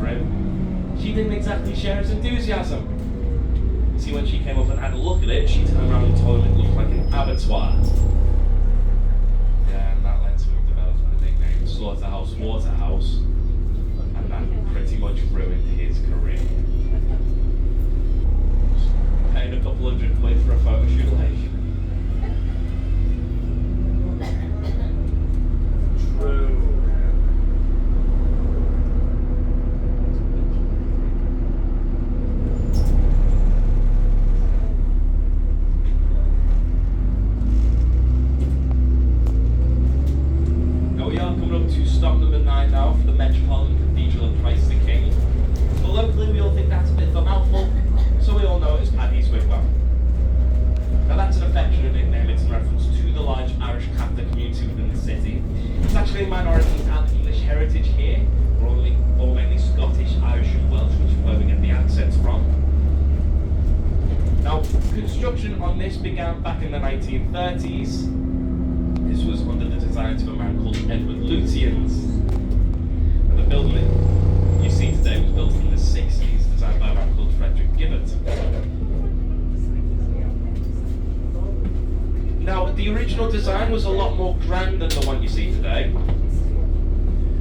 for him, she didn't exactly share his enthusiasm. You see, when she came up and had a look at it, she turned around and told him it looked like an abattoir. Yeah, and that led to him developing the nickname Slaughterhouse Waterhouse, and that pretty much ruined his career. Paying a couple £100 for a photo shoot, like. True. Now we are coming up to stop number 9 now for the Metropolitan Cathedral of Christ the King. But locally we all think that's a bit of a mouthful, so we all know it as Paddy's Wigwam. Now that's an affectionate nickname, it's in reference to the large Irish Catholic community within the city. It's actually a minority and English heritage here. We're all mainly Scottish, Irish and Welsh, which is where we get the accents from. Now, construction on this began back in the 1930s. This was under the design of a man called Edward Lutyens. And the building that you see today was built in the 60s, designed by a man called Frederick Gibbert. Now, the original design was a lot more grand than the one you see today,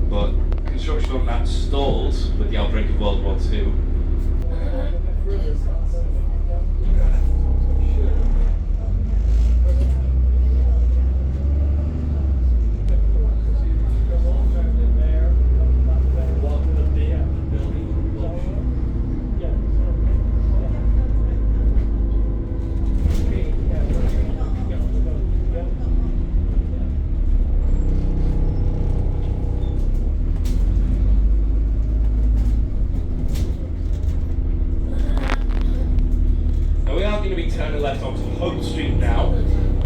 but construction on that stalled with the outbreak of World War II. Turning left onto Hope Street now,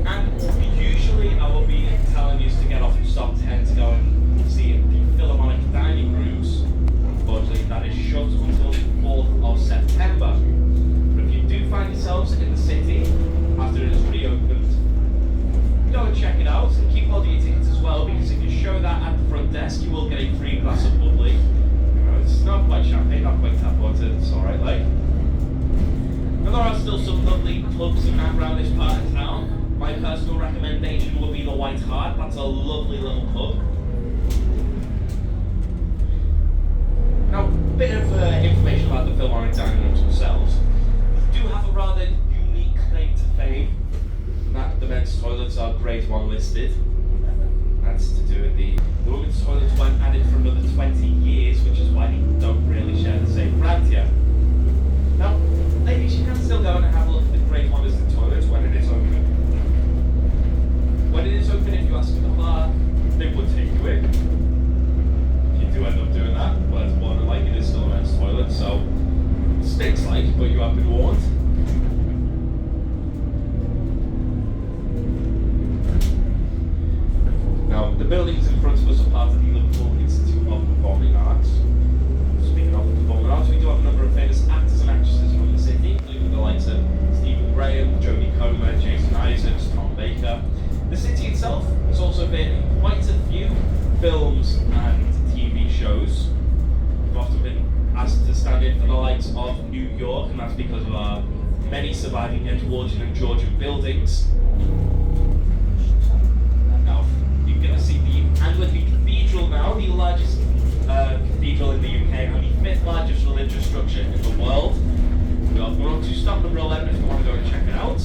and usually I will be telling you to get off and stop 10 to go and see the Philharmonic dining rooms. Unfortunately, that is shut until the 4th of September. But if you do find yourselves in the city after it is reopened, go and check it out and keep hold of your tickets as well, because if you show that at the front desk, you will get a free glass of bubbly. You know, it's not quite champagne, not quite tap water, it's alright, like. And there are still some lovely clubs and that around this part of town. My personal recommendation would be the White Hart. That's a lovely little pub. Now, a bit of information about the Philharmonic dining rooms themselves. They do have a rather unique claim to fame. That the men's toilets are Grade 1 listed. That's to do with the women's toilets weren't added for another 20 years, which is why they don't really share the same brand here. Now, ladies, you can still go and have a look at the Grade 1 listed toilets when it is open. When it is open, if you ask for the bar, they would take you in. If you do end up doing that, well, it's more than like it is still a men's toilet, so it stinks like, but you have been warned. Now, the buildings in front of us are part of the Liverpool Institute of Performing Arts. Speaking of performing arts, we do have a number of famous actors and actresses from the city, including the likes of Stephen Graham, Jodie Comer, Jason Isaacs, Tom Baker. The city itself has also been in quite a few films and TV shows. We've often been asked to stand in for the likes of New York, and that's because of our many surviving Edwardian and Georgian buildings. Now, you're going to see the Anglican Cathedral now, the largest cathedral in the UK and the 5th largest religious structure in the world. We are going to stop number 11 if you want to go and check it out.